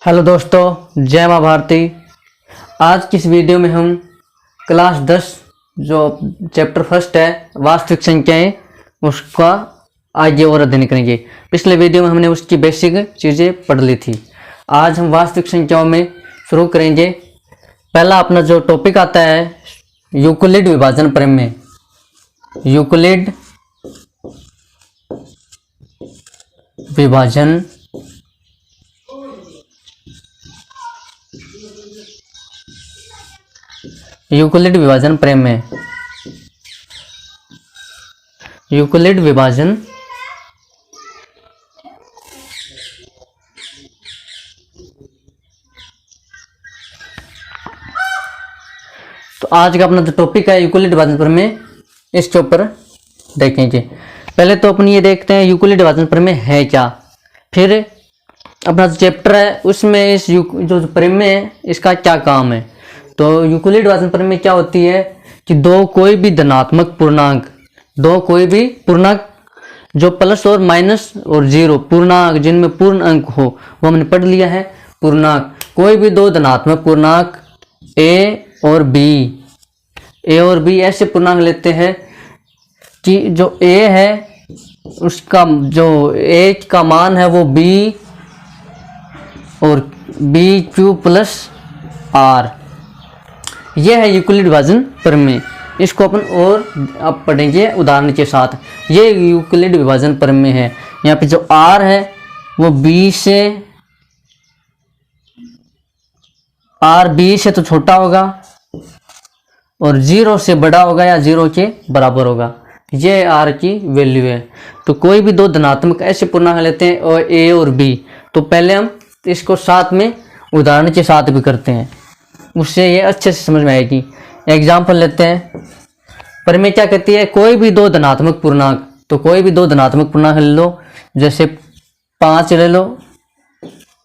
Hello दोस्तों, जय माँ भारती। आज की इस वीडियो में हम क्लास 10 जो चैप्टर फर्स्ट है वास्तविक संख्याएं उसका आगे और अध्ययन करेंगे। पिछले वीडियो में हमने उसकी बेसिक चीज़ें पढ़ ली थी। आज हम वास्तविक संख्याओं में शुरू करेंगे। पहला अपना जो टॉपिक आता है यूक्लिड विभाजन प्रमेय। यूक्लिड विभाजन यूक्लिड विभाजन प्रमेय। यूक्लिड विभाजन तो आज का अपना जो टॉपिक है यूक्लिड विभाजन प्रमेय, इसके ऊपर देखेंगे। पहले तो अपन ये देखते हैं यूक्लिड विभाजन प्रमेय है क्या, फिर अपना जो चैप्टर है उसमें इस जो प्रमेय है इसका क्या काम है। तो यूक्लिड विभाजन प्रमेय क्या होती है कि दो कोई भी धनात्मक पूर्णांक जो प्लस और माइनस और जीरो पूर्णांक जिनमें पूर्ण अंक हो वो हमने पढ़ लिया है। पूर्णांक कोई भी दो धनात्मक पूर्णांक ए और बी ऐसे पूर्णांक लेते हैं कि जो ए है उसका जो ए का मान है वो बी और बी क्यू प्लस आर। यह है यूक्लिड विभाजन प्रमेय। इसको अपन और अब पढ़ेंगे उदाहरण के साथ। ये यूक्लिड विभाजन प्रमेय है। यहाँ पे जो आर है वो बी से तो छोटा होगा और जीरो से बड़ा होगा या जीरो के बराबर होगा। ये आर की वैल्यू है। तो कोई भी दो धनात्मक ऐसे पूर्णांक लेते हैं और ए और बी, तो पहले हम इसको साथ में उदाहरण के साथ भी करते हैं, उससे ये अच्छे से समझ में आएगी। एग्जाम्पल लेते हैं। प्रमेय क्या कहती है, कोई भी दो धनात्मक पूर्णांक, तो कोई भी दो धनात्मक पूर्णांक ले लो, जैसे 5 ले लो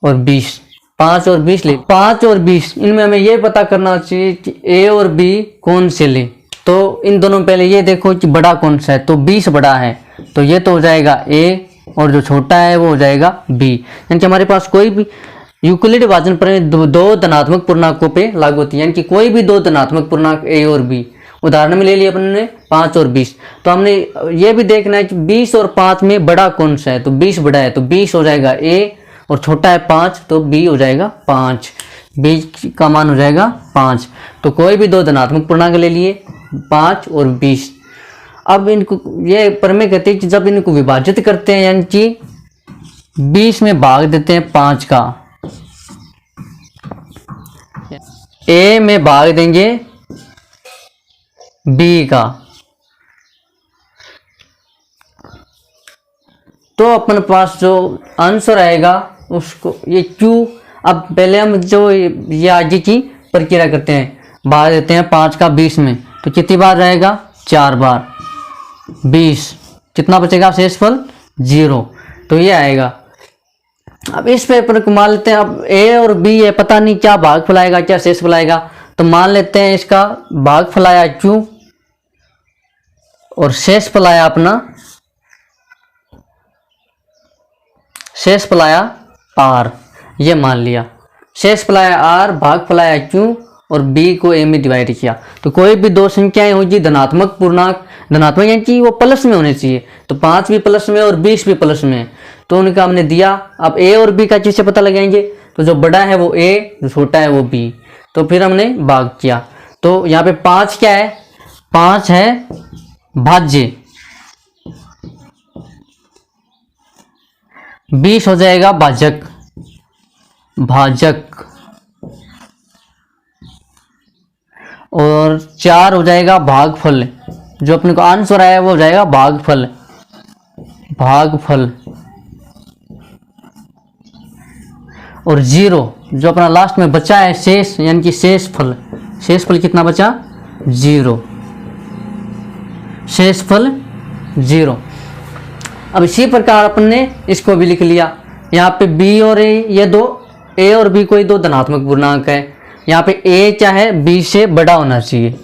और 20। 5 और 20 ले, 5 और 20 इनमें हमें ये पता करना चाहिए कि ए और बी कौन से ले। तो इन दोनों में पहले ये देखो कि बड़ा कौन सा है, तो 20 बड़ा है, तो ये तो हो जाएगा ए और जो छोटा है वो हो जाएगा बी। यानी कि हमारे पास कोई भी यूक्लिड विभाजन प्रमेय दो धनात्मक पूर्णांकों पे लागू होती है। यानी कि कोई भी दो धनात्मक पूर्णांक ए और बी, उदाहरण में ले लिया अपन ने 5 और 20, तो हमने ये भी देखना है कि 20 और 5 में बड़ा कौन सा है, तो 20 बड़ा है तो 20 हो जाएगा ए और छोटा है 5 तो बी हो जाएगा 5। बी का मान हो जाएगा 5। तो कोई भी दो धनात्मक पूर्णांक ले लिए 5 और 20। अब इनको ये प्रमेय कहते हैं कि जब इनको विभाजित करते हैं, यानी कि 20 में भाग देते हैं 5 का, ए में भाग देंगे बी का, तो अपन पास जो आंसर आएगा उसको ये क्यू। अब पहले हम जो ये आगे की प्रक्रिया करते हैं, भाग देते हैं 5 का 20 में, तो कितनी बार रहेगा 4 बार। 20 कितना बचेगा शेषफल 0, तो ये आएगा। अब इस पे अपन को मान लेते हैं, अब ए और बी है, पता नहीं क्या भागफल आएगा क्या शेषफल आएगा, तो मान लेते हैं इसका भागफल आया क्यू और शेषफल आया अपना आर। ये मान लिया शेषफल आया आर, भागफल आया क्यू और बी को ए में डिवाइड किया। तो कोई भी दो संख्याएं होगी धनात्मक पूर्णांक, धनात्मक यानी कि वो प्लस में होने चाहिए, तो 5 भी प्लस में और 20 भी प्लस में, तो उनका हमने दिया। अब ए और बी का किससे पता लगाएंगे, तो जो बड़ा है वो ए, जो छोटा है वो बी, तो फिर हमने भाग किया। तो यहाँ पे 5 क्या है, 5 है भाज्य, 20 हो जाएगा भाजक और 4 हो जाएगा भागफल। जो अपने को आंसर आया वो हो जाएगा भागफल और 0 जो अपना लास्ट में बचा है शेष, यानी कि शेषफल कितना बचा 0, शेषफल 0। अब इसी प्रकार अपन ने इसको भी लिख लिया। यहाँ पे बी और ये दो ए और बी कोई दो धनात्मक पूर्णांक है। यहाँ पे ए क्या है, बी से बड़ा होना चाहिए,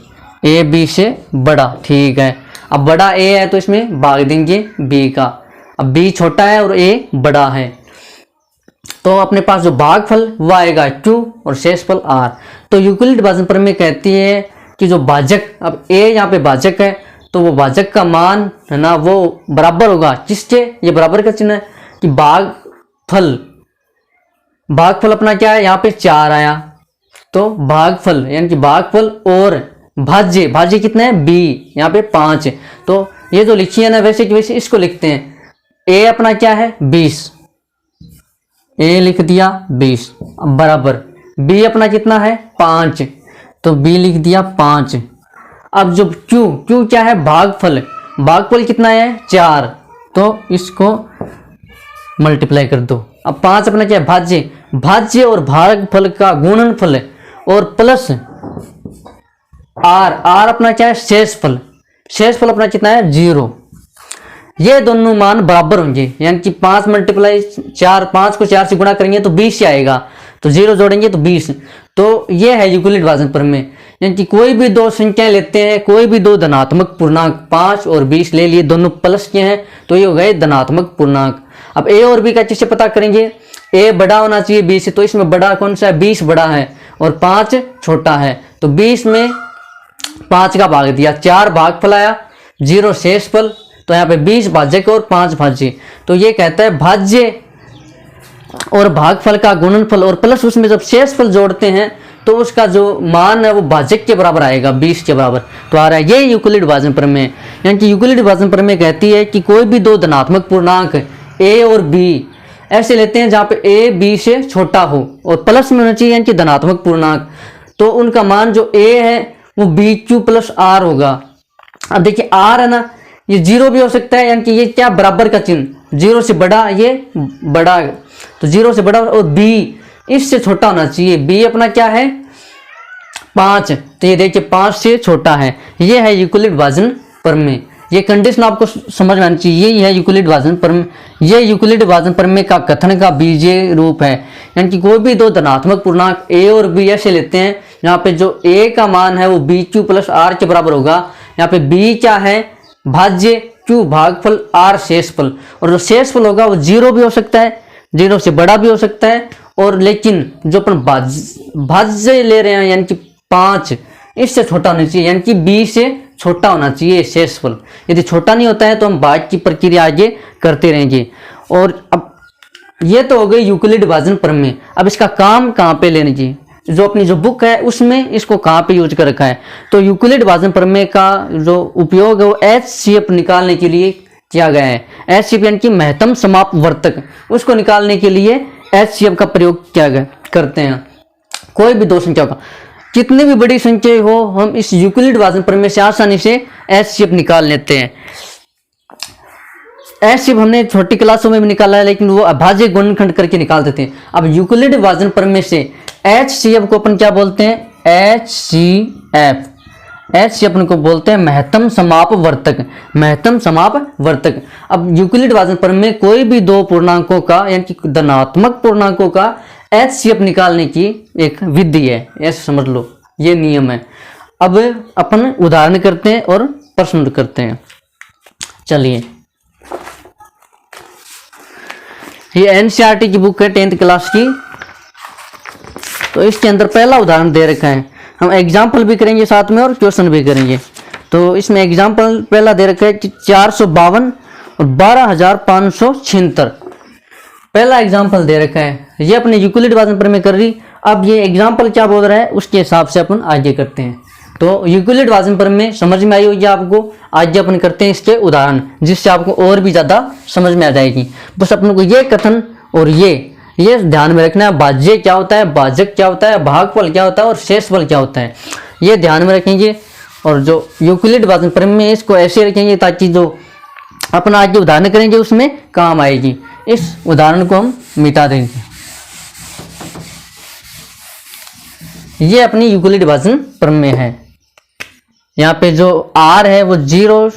ए बी से बड़ा, ठीक है। अब बड़ा ए है तो इसमें भाग देंगे बी का। अब बी छोटा है और ए बड़ा है, तो अपने पास जो भागफल वो आएगा Q और शेषफल R। तो यूक्लिड भाजन प्रमेय कहती है कि जो भाजक, अब A यहाँ पे भाजक है, तो वो भाजक का मान है ना वो बराबर होगा किसके, ये बराबर का चिन्ह है कि भागफल, भागफल अपना क्या है, यहाँ पे 4 आया, तो भागफल यानी कि भागफल और भाज्य, भाज्य कितना है B, यहाँ पे 5 है। तो ये जो लिखी है ना वैसे कि वैसे इसको लिखते हैं। A अपना क्या है 20, A लिख दिया 20, अब बराबर B अपना कितना है 5, तो B लिख दिया 5। अब जो Q क्या है भागफल, भागफल कितना है 4, तो इसको मल्टीप्लाई कर दो। अब 5 अपना क्या है भाज्य, भाज्य और भागफल का गुणनफल और प्लस R अपना क्या है शेषफल, शेषफल अपना कितना है 0। ये दोनों मान बराबर होंगे, यानी कि 5 मल्टीप्लाई 4, 5 को 4 से गुणा करेंगे तो 20 आएगा, तो 0 जोड़ेंगे तो 20। तो ये है यूक्लिड भाजन प्रमेय, यानी कि कोई भी दो संख्याएं लेते हैं, कोई भी दो धनात्मक पूर्णांक 5 और 20 ले लिए, दोनों प्लस के हैं, तो ये हो गए धनात्मक पूर्णांक। अब A और B का किससे पता करेंगे, A बड़ा होना चाहिए 20 से, तो इसमें बड़ा कौन सा है 20 बड़ा है और 5 छोटा है, तो 20 में 5 का भाग दिया, 4 भागफल आया, 0 शेषफल, तो यहाँ पे 20 भाज्य और 5 भाज्य। तो ये कहता है भाज्य और भागफल का गुणनफल और प्लस उसमें जब शेषफल जोड़ते हैं तो उसका जो मान है वो भाजक के बराबर आएगा, 20 के बराबर। तो आ रहा है ये यूक्लिड भाजन प्रमेय, यानी कि यूक्लिड भाजन प्रमेय कहती है कि कोई भी दो धनात्मक पूर्णांक A और B ऐसे लेते हैं जहाँ पे A B से छोटा हो और प्लस में होना चाहिए यानी कि धनात्मक पूर्णांक, तो उनका मान जो A है वो BQ प्लस R होगा। अब देखिए R है ना, ये 0 भी हो सकता है, यानी कि ये क्या बराबर का चिन्ह, 0 से बड़ा, ये बड़ा, तो 0 से बड़ा, और B इससे छोटा होना चाहिए, B अपना क्या है 5, तो ये देखिए 5 से छोटा है। ये है यूक्लिड भाजन प्रमेय, ये कंडीशन आपको समझ में आनी चाहिए, यही है यूक्लिड भाजन प्रमेय। ये यूक्लिड भाजन प्रमेय का कथन का बीजीय रूप है, यानी कि कोई भी दो धनात्मक पूर्णांक A और B ऐसे लेते हैं यहाँ पे जो A का मान है वो BQ प्लस R के बराबर होगा, यहाँ पे B क्या है भाज्य, Q भागफल, R शेषफल, और जो शेषफल होगा वो 0 भी हो सकता है, 0 से बड़ा भी हो सकता है, और लेकिन जो अपन भाज्य ले रहे हैं यानी कि 5 इससे छोटा होना चाहिए, यानी कि B से छोटा होना चाहिए शेषफल। यदि छोटा नहीं होता है तो हम भाग की प्रक्रिया आगे करते रहेंगे। और अब ये तो हो गई यूक्लिड भाजन प्रमेय। अब इसका काम कहाँ पे लेने की, जो अपनी जो बुक है उसमें इसको कहाँ पे यूज कर रखा है, तो यूक्लिड भाजन प्रमेय का जो उपयोग है वो HCF निकालने के लिए किया गया है। HCF यानी कि महत्तम समाप वर्तक, उसको निकालने के लिए HCF का प्रयोग किया गया करते हैं। कोई भी दो संख्या का, कितनी भी बड़ी संख्या हो, हम इस यूक्लिड भाजन प्रमेय से आसानी से HCF निकाल लेते हैं। HCF हमने छोटी क्लासों में भी निकाला है, लेकिन वो अभाज्य गुणनखंड करके निकाल देते हैं। अब यूक्लिड भाजन प्रमेय से HCF को अपन क्या बोलते हैं, HCF अपन को बोलते हैं महत्तम समाप वर्तक, महत्तम समाप वर्तक। अब यूक्लिड भाजन प्रमेय कोई भी दो पूर्णांकों का यानी कि धनात्मक पूर्णांकों का HCF निकालने की एक विधि है, ऐसे समझ लो, ये नियम है। अब अपन उदाहरण करते हैं और प्रश्न करते हैं। चलिए, ये NCERT की बुक है 10th क्लास की, तो इसके अंदर पहला उदाहरण दे रखा है। हम एग्जाम्पल भी करेंगे साथ में और क्वेश्चन भी करेंगे। तो इसमें एग्जाम्पल पहला दे रखा है कि 452 और 12,576, पहला एग्जाम्पल दे रखा है। ये अपने यूक्लिड भाजन प्रमेय कर रही। अब ये एग्जाम्पल क्या बोल रहा है उसके हिसाब से अपन आगे करते हैं। तो यूक्लिड भाजन प्रमेय समझ में आई होगी आपको। आज अपन करते हैं इसके उदाहरण, जिससे आपको और भी ज्यादा समझ में आ जाएगी। बस अपन को ये कथन और ये ध्यान में रखना है, भाज्य क्या होता है, भाजक क्या होता है, भागफल क्या होता है और शेषफल क्या होता है, ये ध्यान में रखेंगे। और जो यूक्लिड भाजन प्रमेय इसको ऐसे रखेंगे ताकि जो अपन आगे उदाहरण करेंगे उसमें काम आएगी। इस उदाहरण को हम मिटा देंगे। ये अपनी यूक्लिड भाजन प्रमेय है। यहाँ पे जो R है वो 0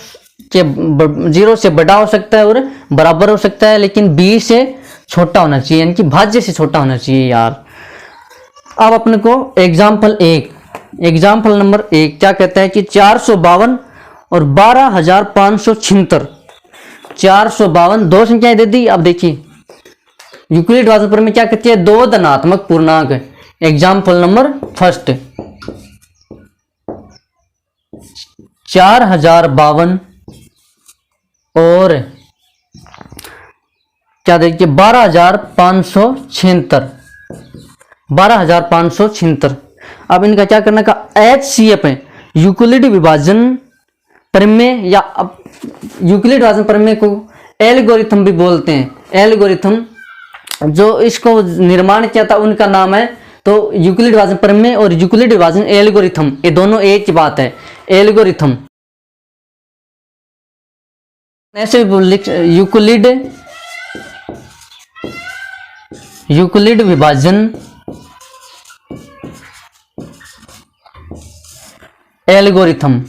से बड़ा हो सकता है और बराबर हो सकता है, लेकिन B से छोटा होना चाहिए, यानी कि भाज्य से छोटा होना चाहिए यार। अब अपने को एग्जाम्पल नंबर 1 क्या कहता है कि 452 और 12,576, 452 दो संख्याएं दे दी। अब देखिए यूक्लिड भाजन प्रमेय क्या कहती है, दो धनात्मक पूर्णांक। एग्जाम्पल नंबर फर्स्ट, 4052 और क्या देखिए 12576, 12576। अब इनका क्या करना का, HCF है, यूक्लिड विभाजन प्रमेय, या यूक्लिड विभाजन प्रमेय को एल्गोरिथम भी बोलते हैं। एल्गोरिथम जो इसको निर्माण किया था उनका नाम है, तो यूक्लिड विभाजन प्रमेय और यूक्लिड विभाजन एल्गोरिथम ये दोनों एक ही बात है। एल्गोरिथम ऐसे लिख, यूक्लिड विभाजन एल्गोरिथम।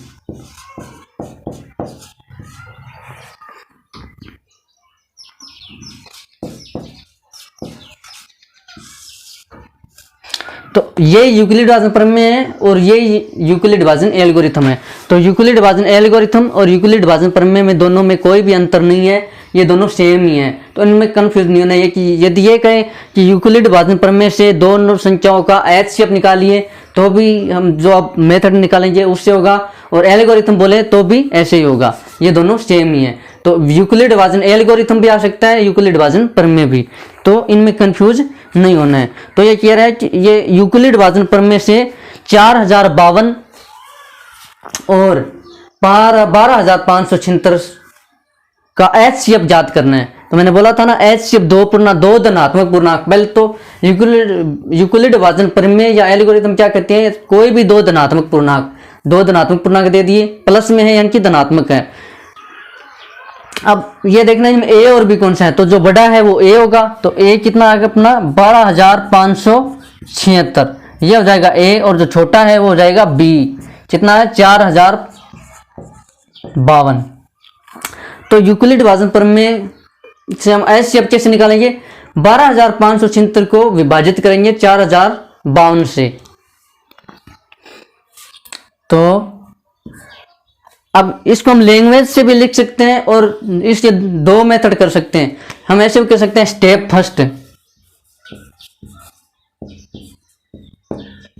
तो ये यूक्लिड विभाजन प्रमेय है और ये यूक्लिड विभाजन एल्गोरिथम है। तो यूक्लिड विभाजन एल्गोरिथम और यूक्लिड विभाजन प्रमेय में दोनों में कोई भी अंतर नहीं है, ये दोनों सेम ही है। तो इनमें कंफ्यूज नहीं होना है कि यदि ये कहे कि यूक्लिड विभाजन प्रमेय से दोनों संख्याओं का HCF निकालिए तो भी हम जो अब मेथड निकालेंगे उससे होगा, और एल्गोरिथम बोले तो भी ऐसे ही होगा, ये दोनों सेम ही है। तो यूक्लिड विभाजन एल्गोरिथम भी आ सकता है, यूक्लिड विभाजन प्रमेय भी, तो इनमें कंफ्यूज नहीं होना है। तो ये कह रहा है कि ये यूक्लिड विभाजन प्रमेय से 4052 और 12576 का HCF ज्ञात करना है। तो मैंने बोला था ना, HCF दो धनात्मक पूर्णांक। पहले तो यूक्लिड विभाजन प्रमेय या एल्गोरिथम क्या कहते हैं, कोई भी दो धनात्मक पूर्णांक दे दिए, प्लस में है यानी कि धनात्मक है। अब ये देखना है A और B कौन सा है, तो जो बड़ा है वो A होगा, तो A कितना आएगा अपना 12576, ये हो जाएगा A, और जो छोटा है वो हो जाएगा B, कितना है 4052। तो यूक्लिड विभाजन प्रमेय से हम HCF कैसे निकालेंगे, 12576 को विभाजित करेंगे 4052 से। तो अब इसको हम लैंग्वेज से भी लिख सकते हैं और इसके दो मेथड कर सकते हैं। हम ऐसे भी कर सकते हैं, स्टेप फर्स्ट,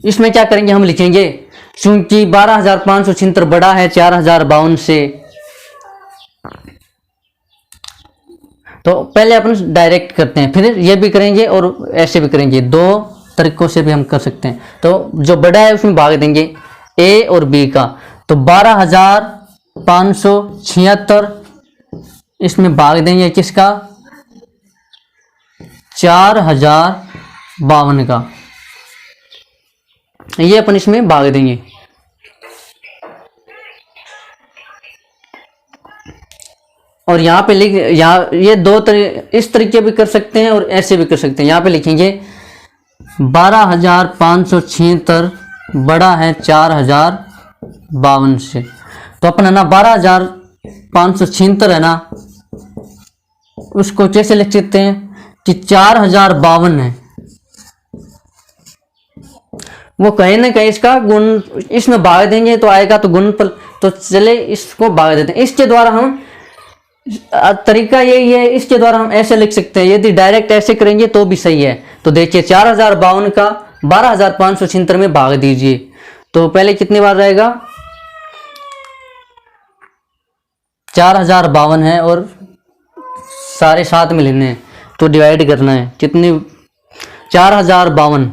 इसमें क्या करेंगे, हम लिखेंगे चूंकि 12576 बड़ा है 4052 से, तो पहले अपन डायरेक्ट करते हैं, फिर ये भी करेंगे और ऐसे भी करेंगे, दो तरीकों से भी हम कर सकते हैं। तो जो बड़ा है उसमें भाग देंगे A और B का, तो 12576 इसमें भाग देंगे किसका, 4052 का, ये अपन इसमें भाग देंगे। और यहाँ पे यहाँ ये इस तरीके भी कर सकते हैं और ऐसे भी कर सकते हैं। यहाँ पे लिखेंगे 12576 बड़ा है 4052 से, तो अपन है ना 12576 है ना, उसको कैसे लिख सकते हैं कि 4052 है, वो कहीं ना कहीं इसका गुण इसमें भाग देंगे तो आएगा, तो गुणनफल, तो चले इसको भाग देते हैं। इसके द्वारा हम तरीका यही है, इसके द्वारा हम ऐसे लिख सकते हैं, यदि डायरेक्ट ऐसे करेंगे तो भी सही है। तो देखिए 4052 का 12576 में भाग दीजिए, तो पहले कितनी बार रहेगा, 4052 है और सारे साथ में लेने हैं, तो डिवाइड करना है, कितनी 4052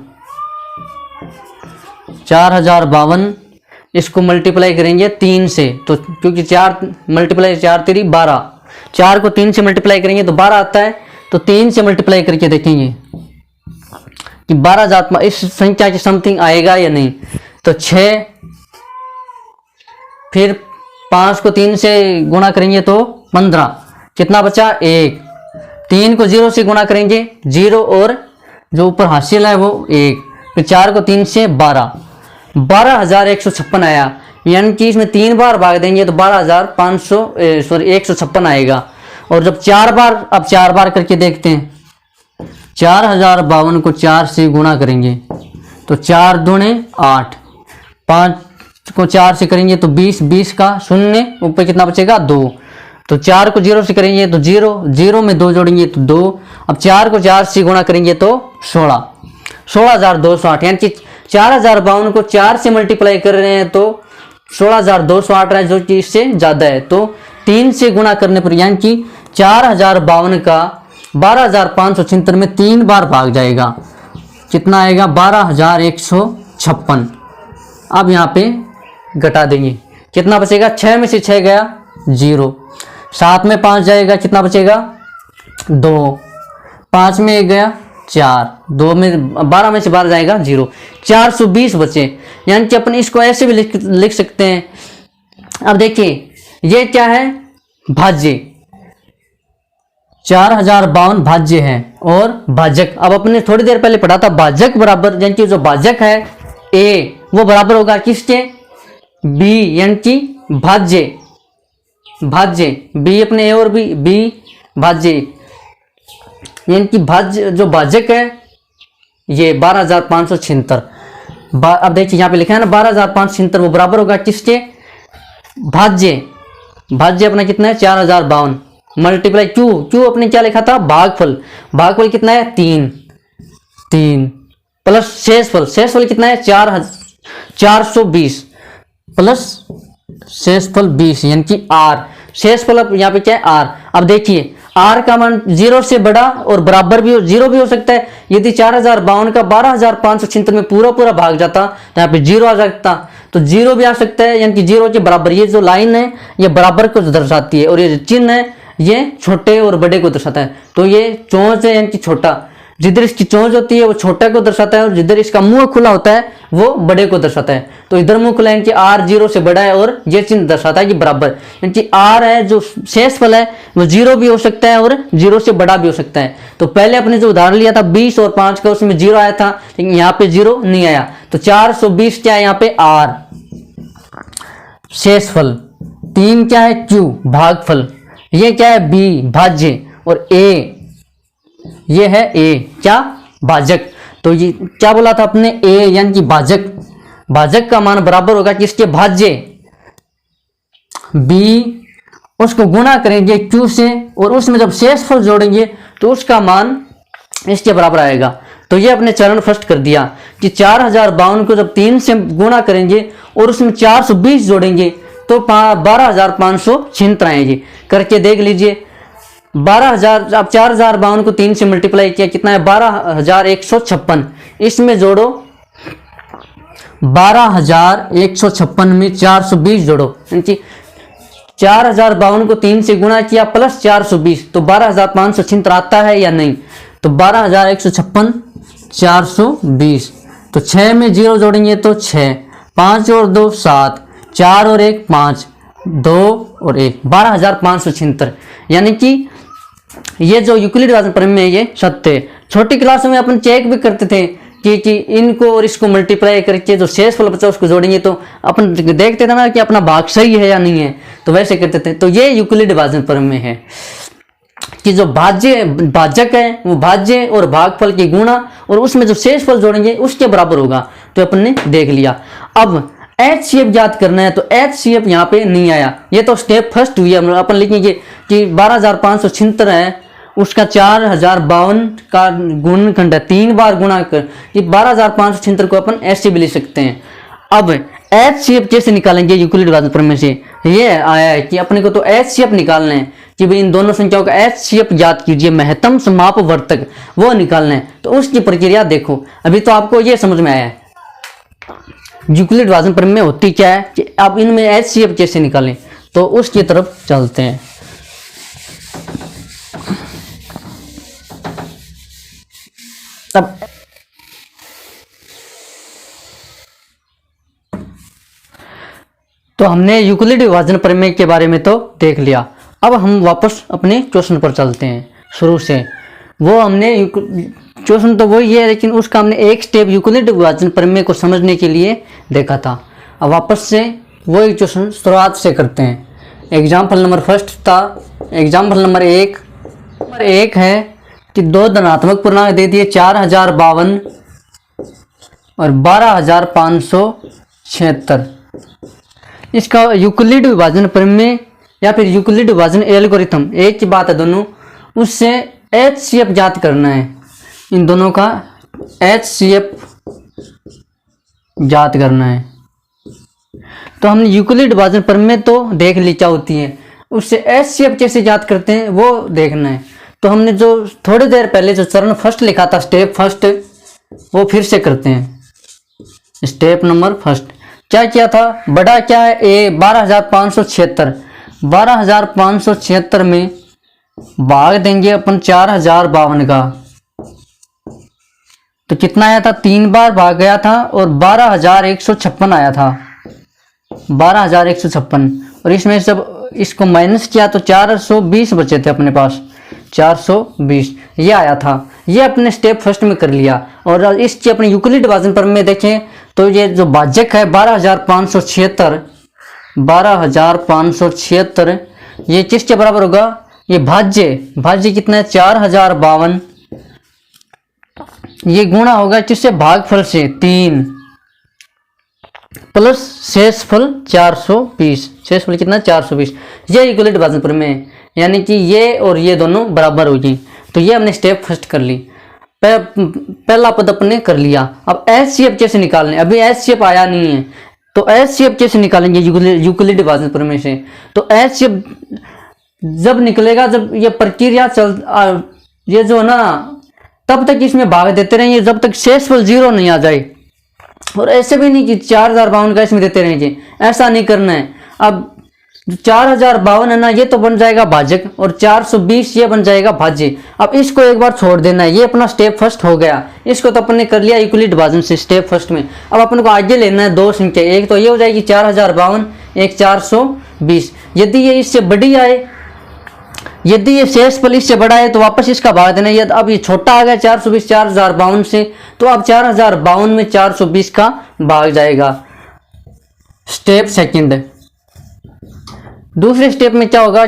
इसको मल्टीप्लाई करेंगे 3 से, तो क्योंकि 4 मल्टीप्लाई 4 3 12, 4 को 3 से मल्टीप्लाई करेंगे तो 12 आता है, तो 3 से मल्टीप्लाई करके देखेंगे कि 12000 इस संख्या के समथिंग आएगा या नहीं। तो 6, फिर 5 को 3 से गुणा करेंगे तो 15, कितना बचा 1, 3 को 0 से गुणा करेंगे 0 और जो ऊपर हासिल है वो 1, फिर 4 को 3 से 12156 आया, यानी कि इसमें 3 बार भाग देंगे तो 12656 आएगा। और जब 4 बार करके देखते हैं, 4052 को 4 से गुणा करेंगे तो 4 दूने 8, 5 को 4 से करेंगे तो 20, 20 का 0 ऊपर कितना बचेगा 2, तो 4 को 0 से करेंगे तो 0, 0 में 2 जोड़ेंगे तो 2। अब 4 को 4 से गुणा करेंगे तो 16, 16,208। यानी कि 4,052 को 4 से मल्टीप्लाई कर रहे हैं तो 16,208 है, जो कि इससे ज़्यादा है। तो 3 से गुणा करने पर यानी कि 4,052 का 12,576 में 3 बार भाग जाएगा, कितना आएगा 12,156। अब यहाँ पे घटा देंगे, कितना बचेगा 6 में से 6 गया 0, 7 में 5 जाएगा, कितना बचेगा 2, 5 में 1 गया 4, 2 में 12 में से 12 जाएगा 0, 420 बचे। यानी कि अपन इसको ऐसे भी लिख सकते हैं। अब देखिए ये क्या है, भाज्य, 4,052 भाज्य है और भाजक। अब अपने थोड़ी देर पहले पढ़ा था भाजक बराबर, यानी कि जो भाजक है ए वो बराबर होगा किसके, बी, यानी कि भाज्य, भाज्य बी अपने ए और बी भाज्य, यानी कि भाज्य जो भाजक है ये 12,576। अब देखिए यहाँ पे लिखा है ना 12,576, वो बराबर होगा किसके, भाज्य, भाज्य अपना कितना है 4,052 मल्टीप्लाई क्यू अपने क्या लिखा था, भागफल, भागफल कितना है 3 प्लस शेषफल, शेषफल कितना है 420 प्लस शेषफल 20, यानी कि आर, शेषफल अब यहाँ पे क्या है आर। अब देखिए आर का मान 0 से बड़ा और बराबर भी 0 भी हो सकता है। यदि 4,052 का 12,576 में पूरा भाग जाता तो यहाँ पे 0 आ सकता, तो 0 भी आ सकता है, यानी कि 0 के बराबर। ये जो लाइन है ये बराबर को दर्शाती है और ये चिन्ह है ये छोटे और बड़े को दर्शाता है। तो ये चोंच है यानी कि छोटा, जिधर इसकी चोंच होती है वो छोटा को दर्शाता है और जिधर इसका मुंह खुला होता है वो बड़े को दर्शाता है। तो इधर मुंह खुला यानी कि आर 0 से बड़ा है और ये चिन्ह दर्शाता है कि बराबर, यानी कि आर है जो शेषफल है वो 0 भी हो सकता है और 0 से बड़ा भी हो सकता है। तो पहले अपने जो उदाहरण लिया था 20 और 5 का, उसमें 0 आया था, लेकिन यहाँ पे 0 नहीं आया। तो 420 क्या है यहाँ पे आर शेषफल, 3 क्या है क्यू भागफल, ये क्या है बी भाज्य और ए, ये है ए क्या भाजक। तो ये क्या बोला था अपने ए यानी कि भाजक, भाजक का मान बराबर होगा किसके, भाज्य, बी उसको गुणा करेंगे क्यू से और उसमें जब शेषफल जोड़ेंगे तो उसका मान इसके बराबर आएगा। तो ये अपने चरण फर्स्ट कर दिया कि 4,052 को जब 3 से गुणा करेंगे और उसमें 420 जोड़ेंगे तो 12,576 आएंगे। करके देख लीजिए 12,000, अब 4,052 को 3 से मल्टीप्लाई किया कितना है 12,156, इसमें जोड़ो 12,156 में 420 जोड़ो, यानी कि 4,052 को 3 से गुणा किया प्लस 420 तो 12,576 आता है या नहीं। तो 12,156 420, तो 6 में 0 जोड़ेंगे तो 6, 5 और 2 7, 4 और 1 5, 2 और 1 12,576। यानी कि ये जो यूक्लिड भाजन प्रमेय है ये सत्य है। छोटी क्लास में अपन चेक भी करते थे कि इनको और इसको मल्टीप्लाई करके जो शेषफल बचा उसको जोड़ेंगे तो अपन देखते थे ना कि अपना भाग सही है या नहीं है, तो वैसे करते थे। तो ये यूक्लिड भाजन प्रमेय है कि जो भाज्य भाजक है वो भाज्य और भागफल की गुणा और उसमें जो शेषफल जोड़ेंगे उसके बराबर होगा। तो अपन ने देख लिया। अब HCF याद करना है तो HCF यहाँ पे नहीं आया, ये तो स्टेप फर्स्ट हुई है। अपन लिखेंगे कि 12,576 है, उसका 4,052 का गुणनखंड है, 3 बार गुणा कर, ये 12,576 को अपन ऐसे भी लिख सकते हैं। अब HCF कैसे निकालेंगे यूक्लिड भाजन प्रमेय से, ये आया है कि अपने को तो HCF निकालना है कि भाई इन दोनों संख्याओं का HCF याद कीजिए, महत्तम समापवर्तक वो निकालना है। तो उसकी प्रक्रिया देखो, अभी तो आपको ये समझ में आया है यूक्लिड भाजन प्रमेय होती क्या है कि आप इनमें HCF कैसे निकालें, तो उसकी तरफ चलते हैं। अब तो हमने यूक्लिड विभाजन प्रमेय के बारे में तो देख लिया। अब हम वापस अपने क्वेश्चन पर चलते हैं शुरू से। वो हमने क्वेश्चन तो वही है लेकिन उसका हमने एक स्टेप यूक्लिड विभाजन प्रमेय को समझने के लिए देखा था। अब वापस से वही क्वेश्चन शुरुआत से करते हैं। एग्जाम्पल नंबर फर्स्ट था, एग्जाम्पल नंबर एक है कि दो धनात्मक पूर्णांक दे दिए 4,052 और 12,576। इसका यूक्लिड विभाजन प्रमेय या फिर यूक्लिड विभाजन एल्गोरिथम, एक ही बात है दोनों, उससे HCF ज्ञात करना है। इन दोनों का HCF ज्ञात करना है। तो हमने यूक्लिड विभाजन प्रमेय तो देख ली क्या होती है, उससे HCF कैसे ज्ञात करते हैं वो देखना है। तो हमने जो थोड़ी देर पहले जो चरण फर्स्ट लिखा था, स्टेप फर्स्ट, वो फिर से करते हैं। स्टेप नंबर फर्स्ट क्या किया था, बड़ा क्या है ए 12,576, 12,576 में भाग देंगे अपन 4,052 का, तो कितना आया था, 3 बार भाग गया था और 12,156 आया था, 12,156। और इसमें सब इसको माइनस किया तो 420 बचे थे अपने पास, 420 ये आया था। ये अपने स्टेप फर्स्ट में कर लिया। और इसकी अपने यूक्लिड विभाजन प्रमेय देखें तो ये जो भाजक है 12,576, 12,576 ये किसके बराबर होगा, ये भाज्य कितना है 4,052, ये गुणा होगा किससे, भागफल से 3 प्लस शेषफल 420, शेषफल कितना 420, ये यूक्लिड विभाजन प्रमेय, यानी कि ये और ये दोनों बराबर होगी। तो ये हमने स्टेप फर्स्ट कर ली, पहला पद अपने कर लिया। अब HCF कैसे निकालने, अभी HCF आया नहीं है, तो HCF कैसे निकालेंगे यूक्लिड विभाजन प्रमेय से। तो HCF जब निकलेगा, जब ये प्रक्रिया ये जो है ना, तब तक इसमें भाग देते रहेंगे जब तक शेषफल 0 नहीं आ जाए। और ऐसे भी नहीं कि 4,052 का इसमें देते रहेंगे, ऐसा नहीं करना है। अब 4,052 है ना, ये तो बन जाएगा भाजक, और 420 ये बन जाएगा भाज्य। अब इसको एक बार छोड़ देना है, ये अपना स्टेप फर्स्ट हो गया। इसको तो अपन ने कर लिया यूक्लिड विभाजन से स्टेप फर्स्ट में। अब अपन को आगे लेना है दो संख्या, एक तो ये हो जाएगी 4,052, एक 420। यदि ये इससे बड़ी आए, यदि ये शेषफल इससे बड़ा है तो वापस इसका भाग देना है। अब ये छोटा आ गया 420 4,052 से, तो अब 4,052 में 420 का भाग जाएगा। स्टेप सेकंड, दूसरे स्टेप में क्या होगा,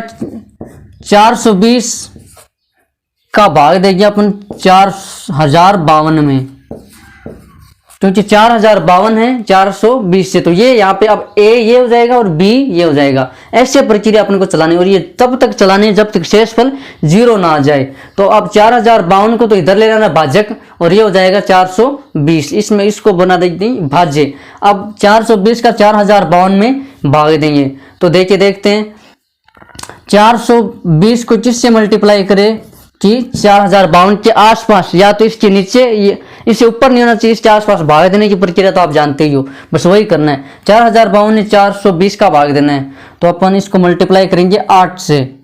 420 का भाग देंगे अपन 4,052 में, क्योंकि 4,052 है 420 से, तो ये यहाँ पे अब A ये हो जाएगा और B ये हो जाएगा। ऐसे प्रक्रिया अपन को चलानी, और ये तब तक चलानी है जब तक शेषफल 0 ना आ जाए। तो अब 4,052 को तो इधर ले लेना भाजक, और ये हो जाएगा 420, इसमें इसको बना देंगे भाज्य। अब 420 का 4,052 में भाग देंगे, तो देखिए देखते हैं 420 को किससे मल्टीप्लाई करें कि 4,052 के आसपास, या तो इसके नीचे, ये इससे ऊपर नहीं होना चाहिए, इसके आसपास भाग देने की प्रक्रिया तो आप जानते ही हो, बस वही करना है। 4,052 ने 420 का भाग देना है, तो अपन इसको मल्टीप्लाई करेंगे 8 से।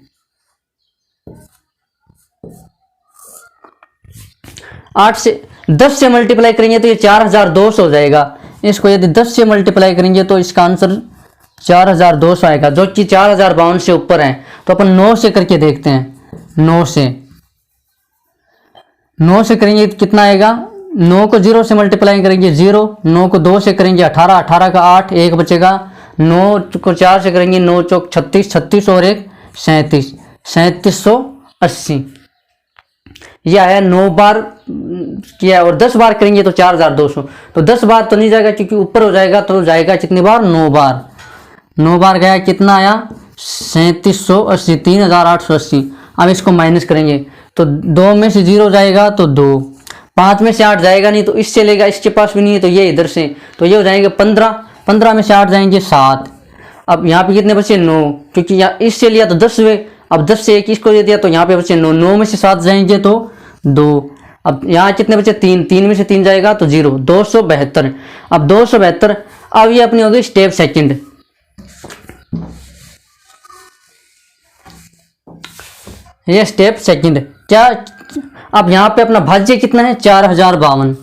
8 से 10 से मल्टीप्लाई करेंगे तो ये 4,200 हो जाएगा। इसको यदि 10 से मल्टीप्लाई करेंगे तो इसका आंसर 4,200 आएगा, जो कि 4,052 से ऊपर है। तो अपन 9 से करके देखते हैं, 9 से करेंगे तो कितना आएगा, 9 को 0 से मल्टीप्लाई करेंगे 0, 9 को 2 से करेंगे 18, 18 का 8, 1 बचेगा। 9 को 4 से करेंगे 9 चौक 36, 36 और 1 37, 3780 ये आया। 9 बार किया, और 10 बार करेंगे तो 4,200। तो 10 बार तो नहीं जाएगा क्योंकि ऊपर हो जाएगा, तो जाएगा कितनी बार, 9 बार। 9 बार गया, कितना आया 3780, 3,880। अब इसको माइनस करेंगे तो 2 में से 0 जाएगा तो 2, 5 में से 8 जाएगा नहीं तो इससे लेगा, इसके पास भी नहीं है तो ये इधर से, तो ये हो जाएंगे 15, 15 में से 8 जाएंगे 7। अब यहाँ पे कितने बचे 9, क्योंकि यहाँ इससे लिया तो 10 हुए, अब 10 से 1 इसको दे दिया तो यहाँ पे बचे 9, 9 में से 7 जाएंगे तो 2। अब यहाँ कितने बचे 3, 3 में से 3 जाएगा तो 0, 272। अब 272, अब ये अपनी होगी स्टेप सेकंड। ये स्टेप सेकंड क्या, अब यहाँ पे अपना भाज्य कितना है 4,052,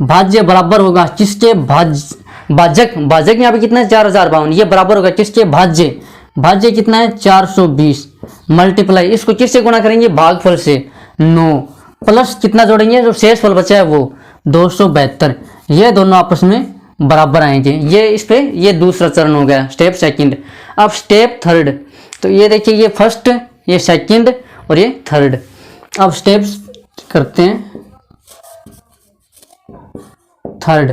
भाज्य बराबर होगा किसके, भाजक यहाँ पे कितना है 4,052, ये बराबर होगा किसके, भाज्य कितना है 420 मल्टीप्लाई, इसको किससे गुणा करेंगे, भागफल से 9, प्लस कितना जोड़ेंगे, जो शेषफल बचा है वो 272, ये दोनों आपस में बराबर आएंगे। ये इस पे ये दूसरा चरण हो गया, स्टेप सेकंड। अब स्टेप थर्ड, तो ये देखिए ये फर्स्ट, ये सेकंड और ये थर्ड। अब स्टेप्स करते हैं थर्ड।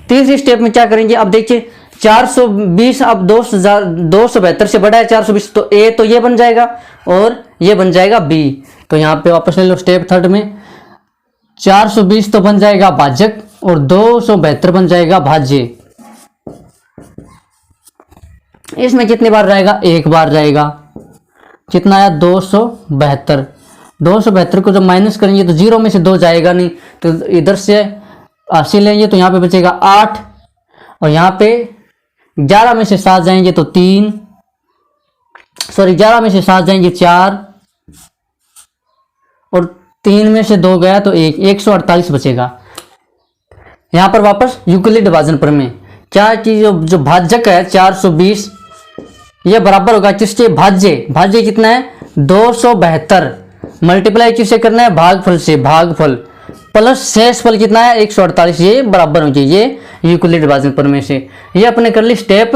तीसरी स्टेप में क्या करेंगे, अब देखिए 420 अब 272 से बड़ा है 420, तो ए तो ये बन जाएगा और ये बन जाएगा बी। तो यहाँ पे वापस ले लो स्टेप थर्ड में, 420 तो बन जाएगा भाजक और 272 बन जाएगा भाज्य। इसमें कितनी बार रहेगा, एक बार रहेगा। कितना आया 272। 272 को जब माइनस करेंगे तो 0 में से 2 जाएगा नहीं, तो इधर से 80 लेंगे तो यहाँ पे बचेगा 8 और यहाँ पे 11 में से 7 जाएंगे तो 3, सॉरी 11 में से 7 जाएंगे 4 और 3 में से 2 गया तो 1, 148 बचेगा। यहाँ पर वापस यूक्लिड विभाजन प्रमेय क्या कि जो भाजक है 420 ये बराबर होगा किसके, भाज्य। भाज्य कितना है 272, मल्टीप्लाई किससे करना है, भागफल से, भागफल प्लस शेषफल कितना है 148, ये बराबर हो जाए, ये यूक्लिड विभाजन प्रमेय से। ये अपने कर ली स्टेप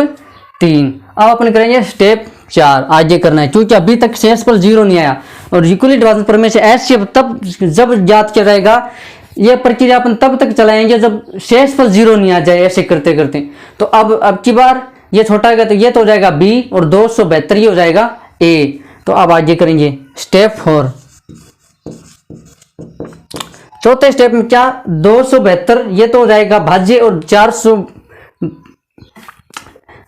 3। अब अपन करेंगे स्टेप 4, आगे करना है क्योंकि अभी तक शेषफल 0 नहीं आया और यूक्लिड विभाजन प्रमेय से ऐसे तब जब ज्ञात किया जाएगा, ये प्रक्रिया अपन तब तक चलाएंगे जब शेषफल 0 नहीं आ जाए, ऐसे करते करते। तो अब की बार ये छोटा होगा तो ये तो हो जाएगा बी और 272 ये हो जाएगा ए। तो अब आगे करेंगे स्टेप 4। चौथे स्टेप में क्या 272 ये तो हो जाएगा भाज्य और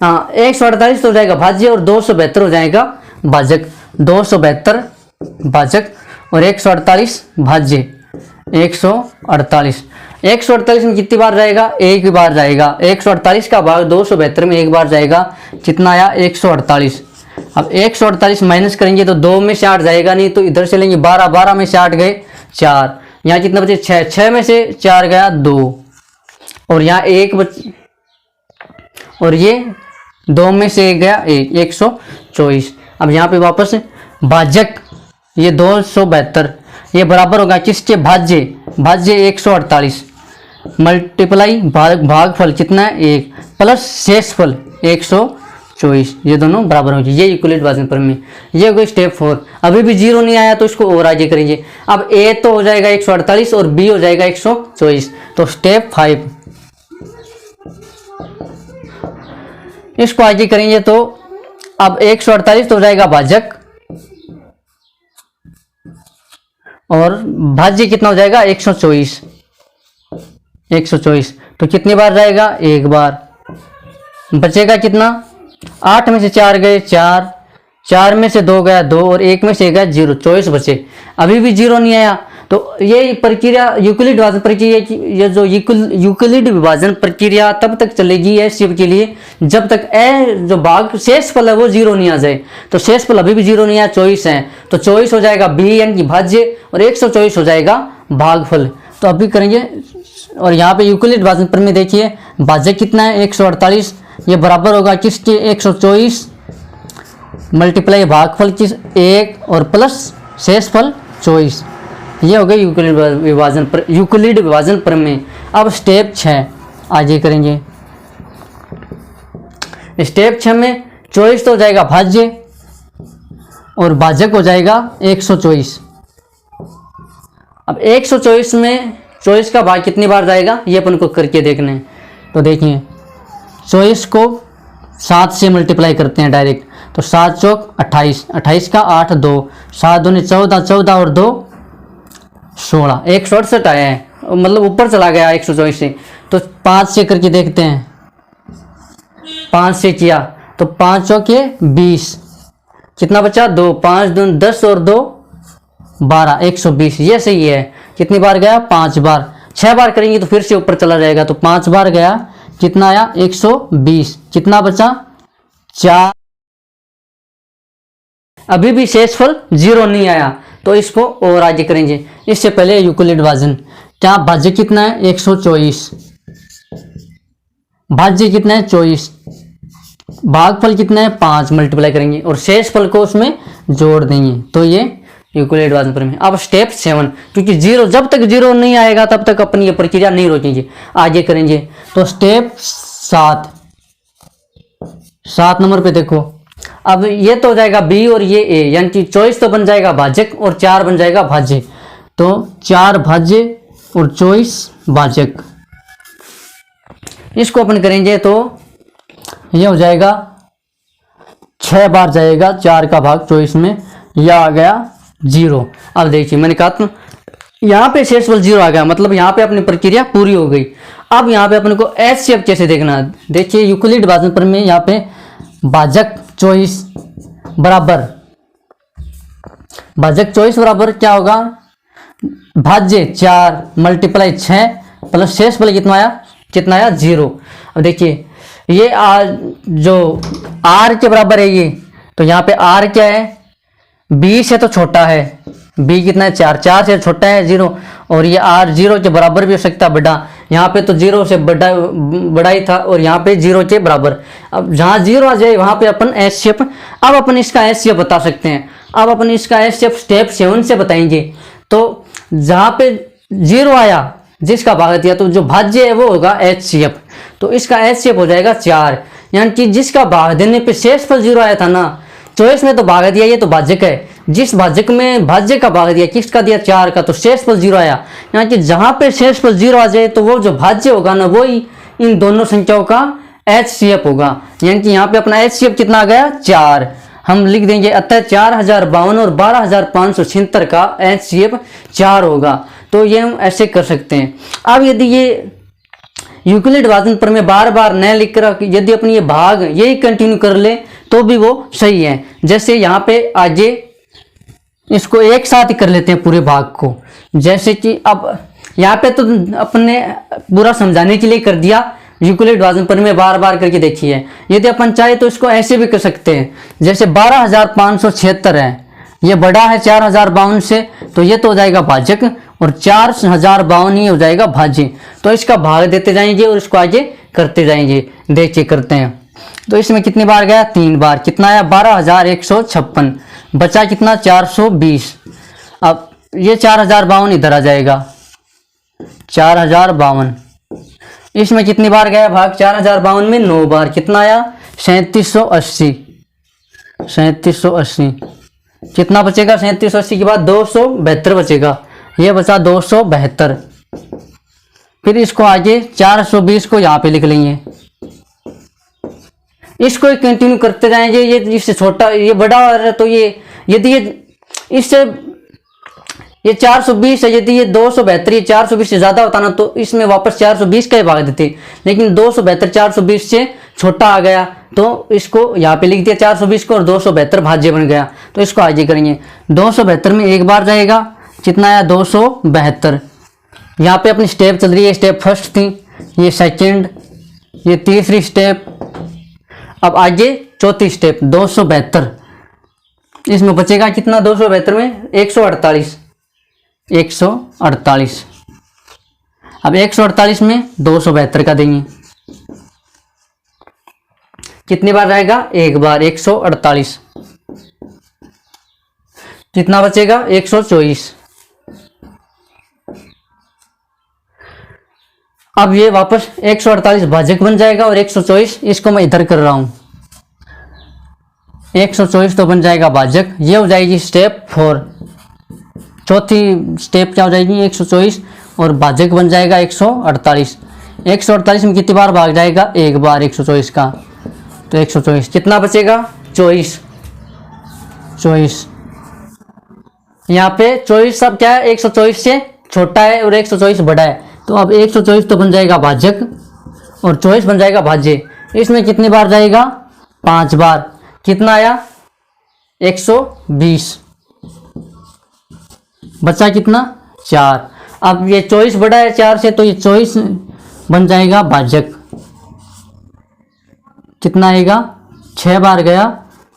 148 तो हो जाएगा भाज्य और 272 हो जाएगा भाजक। 272 भाजक और 148 भाज्य। 148 में कितनी बार जाएगा, एक बार जाएगा। 148 का भाग 272 में एक बार जाएगा, कितना आया 148। अब 148 माइनस करेंगे तो 2 में से 8 जाएगा नहीं, तो इधर से लेंगे 12, 12 में से 8 गए 4, यहाँ कितना बचे 6, 6 में से 4 गया 2 और यहाँ 1 और ये 2 में से 1 गया 1, 124। अब यहाँ पे वापस भाजक ये 272 ये बराबर होगा किसके, भाज्य। भाज्य 148 मल्टीप्लाई भागफल कितना है 1 प्लस शेषफल 124, ये दोनों बराबर हो जाए, ये यूक्लिड विभाजन प्रमेय। ये हो गई स्टेप 4। अभी भी 0 नहीं आया तो इसको और आगे करेंगे। अब ए तो हो जाएगा 148 और बी हो जाएगा 124। तो स्टेप 5 इसको आगे करेंगे तो अब 148 तो हो जाएगा भाजक और भाज्य कितना हो जाएगा 124। 124 तो कितनी बार जाएगा, एक बार। बचेगा कितना, 8 में से 4 गए 4, 4 में से 2 गया 2 और 1 में से गया 0, 24 बचे। अभी भी 0 नहीं आया तो ये प्रक्रिया यूक्लिड विभाजन प्रक्रिया की, ये जो यूक्लिड विभाजन प्रक्रिया तब तक चलेगी है शिव के लिए जब तक ए जो भाग शेषफल है वो 0 नहीं आ जाए। तो शेषफल अभी भी 0 नहीं आया, 24 है, तो 24 हो जाएगा बी यानी कि भाज्य और 124 हो जाएगा भागफल। तो अभी करेंगे और यहाँ पे यूक्लिड विभाजन प्रमेय देखिए, भाज्य कितना है 148 ये बराबर होगा किसके 124 मल्टीप्लाई भागफल किस 1 और प्लस शेषफल 24। ये हो गई यूक्लिड विभाजन प्रमेय। अब स्टेप 6 आगे करेंगे। स्टेप 6 में 24 तो हो जाएगा भाज्य और भाजक हो जाएगा 124। अब 124 में 24 का भाग कितनी बार जाएगा ये अपन को करके देखना है। तो देखिए 24 को 7 से मल्टीप्लाई करते हैं डायरेक्ट, तो 7 चौक 28, 28 का 8 2, 7 दूनी 14, 14 और 2 16, 168 आया है, मतलब ऊपर चला गया 124 से। तो 5 से करके देखते हैं, 5 से किया तो 5 चौके 20, कितना बचा 2, 5 दूनी 10 और 2 12, 120। ये सही है। कितनी बार गया 5 बार। 6 बार करेंगे तो फिर से ऊपर चला जाएगा, तो 5 बार गया, कितना आया 120, कितना बचा 4। अभी भी शेषफल 0 नहीं आया तो इसको और आगे करेंगे। इससे पहले यूक्लिड विभाजन, क्या भाज्य कितना है 124, भाज्य कितना है 24, भागफल कितना है 5 मल्टीप्लाई करेंगे और शेषफल को उसमें जोड़ देंगे, तो ये यूक्लिड विभाजन प्रमेय। अब स्टेप 7, क्योंकि 0 जब तक 0 नहीं आएगा तब तक अपनी ये प्रक्रिया नहीं रोकेंगे, आगे करेंगे। तो स्टेप 7 नंबर पे देखो, अब ये तो हो जाएगा बी और ये ए, यानी कि 24 तो बन जाएगा भाजक और 4 बन जाएगा भाज्य। तो 4 भाज्य और 24 भाजक। इसको अपन करेंगे तो ये हो जाएगा 6 बार जाएगा 4 का भाग 24 में, यह आ गया 0। अब देखिए मैंने कहा था यहाँ पे शेषफल 0 आ गया, मतलब यहाँ पे अपनी प्रक्रिया पूरी हो गई। अब यहाँ पे अपने को HCF कैसे देखना है, देखिए यूक्लिड भाजन पर में यहाँ पे भाजक 24 बराबर, भाजक 24 बराबर क्या होगा, भाज्य 4 मल्टीप्लाई 6 प्लस शेषफल कितना आया 0। अब देखिए ये जो R के बराबर है ये, तो यहाँ पे R क्या है, 20 से तो छोटा है, B कितना है 4, 4 से छोटा है 0, और ये R 0 के बराबर भी हो सकता है बड़ा, यहाँ पे तो 0 से बड़ा ही था और यहाँ पे 0 के बराबर। अब जहाँ 0 आ जाए वहाँ पे अपन HCF, अब अपन इसका HCF बता सकते हैं। अब अपन इसका HCF स्टेप 7 से बताएंगे। तो जहाँ पे 0 आया जिसका भाग दिया तो जो भाज्य है वो होगा HCF, तो इसका HCF हो जाएगा 4, यानी कि जिसका भाग देने पे शेषफल 0 आया था ना, 24 में तो भाग दिया, ये तो भाजक है, जिस भाजक में भाज्य का भाग दिया किसका दिया 4 का, तो शेषफल 0 आया। यानी कि जहां पे शेषफल 0 आ जाए तो वो जो भाज्य होगा ना वही इन दोनों संख्याओं का HCF होगा। यानी कि यहाँ पे अपना HCF कितना आ गया 4, हम लिख देंगे अतः 4052 और 12576 का HCF 4 होगा। तो ये हम ऐसे कर सकते हैं। अब यदि ये यूक्लिड भाजन पर में बार बार न लिख कर यदि अपनी ये भाग यही कंटिन्यू कर ले तो भी वो सही है। जैसे यहाँ पे आगे इसको एक साथ ही कर लेते हैं पूरे भाग को, जैसे कि अब यहाँ पे तो अपने पूरा समझाने के लिए कर दिया, यूक्लिड भाजन पर में बार बार करके देखिए। यदि अपन चाहे तो इसको ऐसे भी कर सकते हैं, जैसे 12576 है, ये बड़ा है 4052 से, तो ये तो हो जाएगा भाजक और 4052 ही हो जाएगा भाज्य। तो इसका भाग देते जाएंगे और इसको आगे करते जाएंगे। देखिए करते हैं, तो इसमें कितनी बार गया 3 बार, कितना आया 12156, बचा कितना 420। अब ये 4052 इधर आ जाएगा 4052, इसमें कितनी बार गया भाग 4052 में 9 बार, कितना आया 3780, 3780। कितना बचेगा 3780 के बाद 272 बचेगा, ये बचा 272। फिर इसको आगे 420 को यहाँ पे लिख लेंगे, इसको कंटिन्यू करते जाएंगे। ये इससे छोटा ये बड़ा है, तो ये यदि ये इससे ये 420 है, यदि ये 272 ये 420 से ज्यादा होता ना तो इसमें वापस 420 का ही भाग देते, लेकिन 272 420 से छोटा आ गया तो इसको यहाँ पे लिख दिया 420 को और 272 भाज्य बन गया। तो इसको आगे करेंगे, 272 में एक बार जाएगा, कितना आया 272। यहाँ पे अपनी स्टेप चल रही है, स्टेप फर्स्ट थी, ये सेकंड, ये तीसरी स्टेप, अब आगे चौथी स्टेप 272। इसमें बचेगा कितना 272 में 148, 148। अब 148 में 272 का देंगे, कितनी बार जाएगा एक बार 148, कितना बचेगा 124। अब ये वापस 148 भाजक बन जाएगा और 124 इसको मैं इधर कर रहा हूं, 124 तो बन जाएगा भाजक। ये हो जाएगी स्टेप 4, चौथी स्टेप क्या हो जाएगी 124 और भाजक बन जाएगा 148। 148 में कितनी बार भाग जाएगा एक बार 124 का, तो 124, कितना बचेगा 24। यहाँ पे 24 सब क्या है 124 से छोटा है और 124 बड़ा है, तो अब 124 तो बन जाएगा भाजक और 24 बन जाएगा भाज्य। इसमें कितनी बार जाएगा 5 बार, कितना आया 120, बचा कितना 4। अब ये 24 बड़ा है 4 से, तो ये 24 बन जाएगा भाजक, कितना आएगा 6 बार गया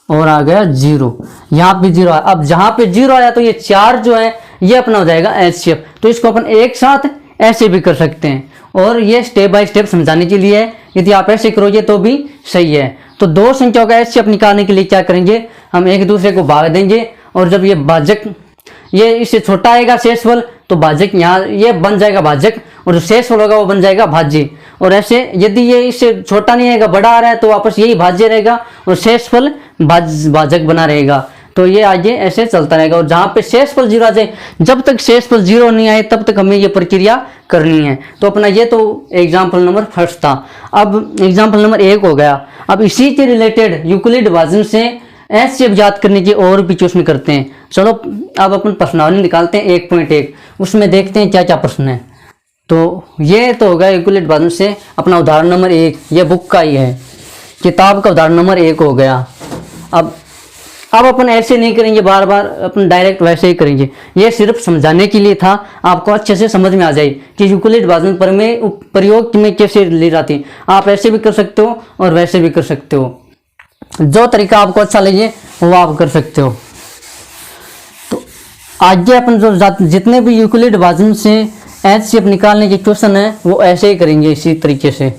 और आ गया 0, यहाँ पे 0 आया। अब जहां पे 0 आया तो ये 4 जो है ये अपना हो जाएगा HCF। तो इसको अपन एक साथ ऐसे भी कर सकते हैं और ये स्टेप बाय स्टेप समझाने के लिए है, यदि आप ऐसे करोगे तो भी सही है। तो दो संख्याओं का HCF निकालने के लिए क्या करेंगे, हम एक दूसरे को भाग देंगे और जब ये भाजक ये इससे छोटा आएगा शेषफल तो भाजक यहाँ ये बन जाएगा भाजक और जो शेषफल होगा वो बन जाएगा भाज्य। और ऐसे यदि ये इससे छोटा नहीं आएगा बड़ा आ रहा है तो वापस यही भाज्य रहेगा और शेषफल भाजक बना रहेगा। तो ये आगे ऐसे चलता रहेगा। और जहां पे शेष फल 0 आ जाए, जब तक शेष फल 0 नहीं आए तब तक हमें ये प्रक्रिया करनी है। तो अपना ये तो एग्जाम्पल नंबर फर्स्ट था। अब एग्जाम्पल नंबर 1 हो गया। अब इसी के रिलेटेड यूक्लिड विभाजन से HCF याद करने की और भी क्वेश्चन करते हैं। चलो अब अपन प्रश्नावली निकालते हैं 1.1, उसमें देखते हैं क्या क्या प्रश्न है। तो ये तो होगा यूक्लिड विभाजन से अपना उदाहरण नंबर 1, ये बुक का ही है, किताब का उदाहरण नंबर 1 हो गया। अब अपन ऐसे नहीं करेंगे बार बार, अपन डायरेक्ट वैसे ही करेंगे। ये सिर्फ समझाने के लिए था, आपको अच्छे से समझ में आ जाए कि यूक्लिड विभाजन प्रयोग में कैसे ली जाती है। आप ऐसे भी कर सकते हो और वैसे भी कर सकते हो, जो तरीका आपको अच्छा लगे वो आप कर सकते हो। तो आगे अपन जो जितने भी यूक्लिड विभाजन से HCF निकालने के क्वेश्चन है वो ऐसे ही करेंगे, इसी तरीके से।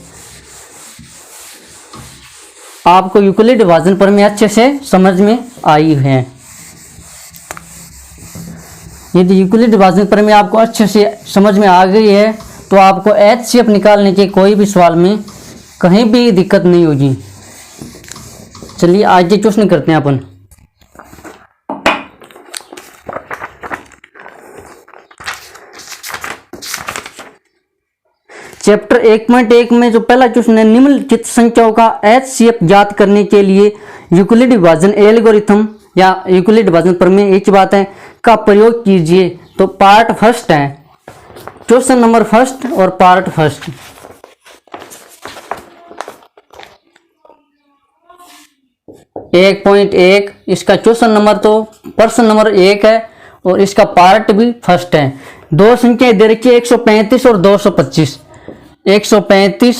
आपको यूक्लिड विभाजन प्रमेय अच्छे से समझ में आई है। यदि यूक्लिड विभाजन प्रमेय आपको अच्छे से समझ में आ गई है तो आपको HCF निकालने के कोई भी सवाल में कहीं भी दिक्कत नहीं होगी। चलिए आगे क्वेश्चन करते हैं अपन। चैप्टर 1.1 में जो पहला क्वेश्चन है, निम्नलिखित संख्याओं का HCF ज्ञात करने के लिए यूक्लिड विभाजन एल्गोरिथम या यूक्लिड विभाजन प्रमेय, एक बात है, का प्रयोग कीजिए। तो पार्ट फर्स्ट है, क्वेश्चन नंबर फर्स्ट और पार्ट फर्स्ट। एक 1.1 इसका क्वेश्चन नंबर तो प्रश्न नंबर 1 है और इसका पार्ट भी फर्स्ट है। दो संख्याएं दे रखी है 135 और 225। 135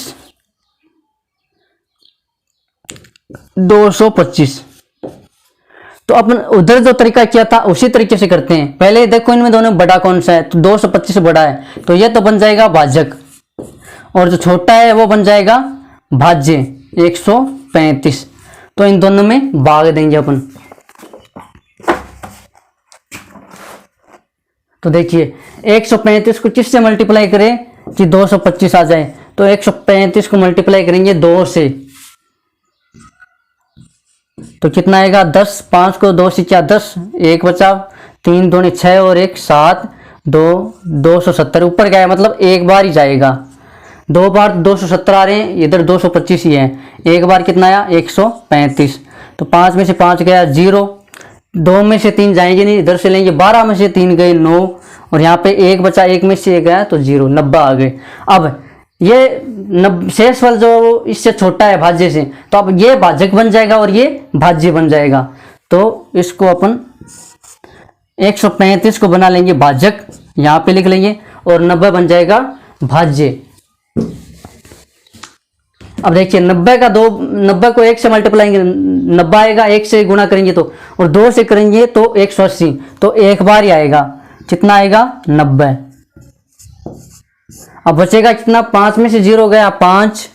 225। तो अपन उधर जो तरीका किया था उसी तरीके से करते हैं। पहले देखो इनमें दोनों में बड़ा कौन सा है, तो 225 बड़ा है, तो ये तो बन जाएगा भाजक, और जो छोटा है वो बन जाएगा भाज्य 135। तो इन दोनों में भाग देंगे अपन। तो देखिए 135 को किससे मल्टीप्लाई करें कि 225 आ जाए, तो 135 को मल्टीप्लाई करेंगे 2 से, तो कितना आएगा 10। 5 को 2 से क्या 10, 1 बचा, 3 दूनी 6 और 1 7, 270 ऊपर गया, मतलब एक बार ही जाएगा। 2 बार 270 आ रहे हैं, इधर 225 ही है, एक बार कितना आया 135। तो 5 में से 5 गया 0, 2 में से 3 जाएंगे नहीं, इधर से लेंगे, 12 में से 3 गए 9, और यहाँ पे 1 बचा, 1 में से 1 गया तो 0, 90 आ गए। अब ये शेष फल जो इससे छोटा है भाज्य से, तो अब ये भाजक बन जाएगा और ये भाज्य बन जाएगा। तो इसको अपन 135 को बना लेंगे भाजक, यहाँ पे लिख लेंगे, और 90 बन जाएगा भाज्य। अब देखिए 90 को 1 से मल्टीप्लाई करेंगे 90 आएगा, 1 से गुणा करेंगे तो, और 2 से करेंगे तो 180, तो एक बार ही आएगा, कितना आएगा 90। अब बचेगा कितना, 5 में से 0 गया 5,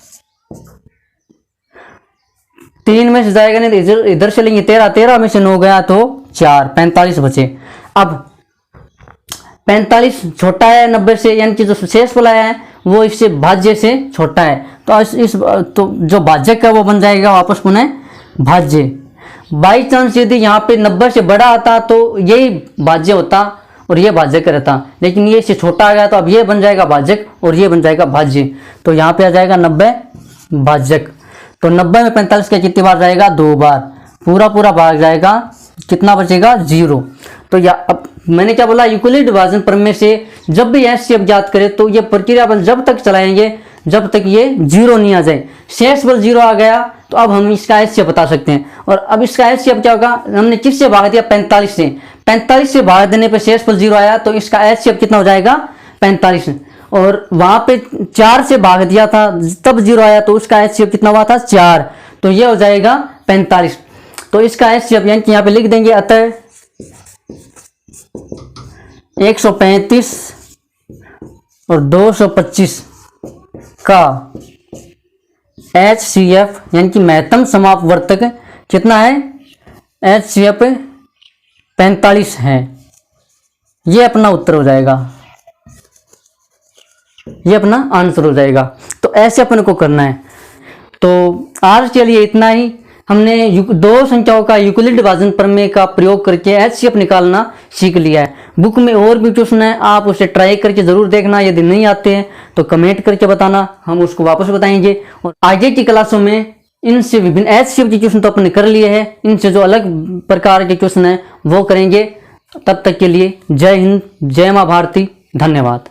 3 में से जाएगा नहीं तो इधर से लेंगे 13, 13 में से 9 गया तो 4, 45 बचे। अब 45 छोटा है 90 से, यानी कि जो शेष फल आया है वो इससे भाज्य से छोटा है, तो तो जो भाजक है वो बन जाएगा वापस पुनः भाज्य। बाई चांस यदि यहाँ पे 90 से बड़ा आता तो यही भाज्य होता और ये भाजक रहता, लेकिन ये इससे छोटा आ गया, तो अब ये बन जाएगा भाजक और ये बन जाएगा भाज्य। तो यहाँ पे आ जाएगा 90 भाजक। तो 90 में 45 का कितनी बार जाएगा, 2 बार, पूरा भाग जाएगा, कितना बचेगा 0। तो या अब मैंने क्या बोला, यूक्लिड विभाजन प्रमेय से जब भी HCF ज्ञात करे तो ये प्रक्रिया बल जब तक चलाएंगे जब तक ये 0 नहीं आ जाए। शेष बल 0 आ गया तो अब हम इसका HCF बता सकते हैं। और अब इसका HCF क्या होगा, हमने किससे भाग दिया, 45 से, 45 से भाग देने पे शेष बल 0 आया, तो इसका HCF कितना हो जाएगा 45। और वहां पे 4 से भाग दिया था तब 0 आया, तो उसका HCF कितना हुआ था 4, तो ये हो जाएगा 45। तो इसका HCF यानी कि यहाँ पे लिख देंगे, अतः 135 और 225 का HCF यानी कि महत्तम समापवर्तक कितना है, HCF 45 है। ये अपना उत्तर हो जाएगा, ये अपना आंसर हो जाएगा। तो ऐसे अपन को करना है। तो आज के लिए इतना ही। हमने दो संख्याओं का यूक्लिड विभाजन प्रमेय का प्रयोग करके एचसीएफ निकालना सीख लिया है। बुक में और भी क्वेश्चन है, आप उसे ट्राई करके जरूर देखना। यदि नहीं आते हैं तो कमेंट करके बताना, हम उसको वापस बताएंगे। और आगे की क्लासों में इनसे विभिन्न एचसीएफ के क्वेश्चन तो अपने कर लिए हैं, इनसे जो अलग प्रकार के क्वेश्चन है वो करेंगे। तब तक के लिए जय हिंद, जय मां भारती, धन्यवाद।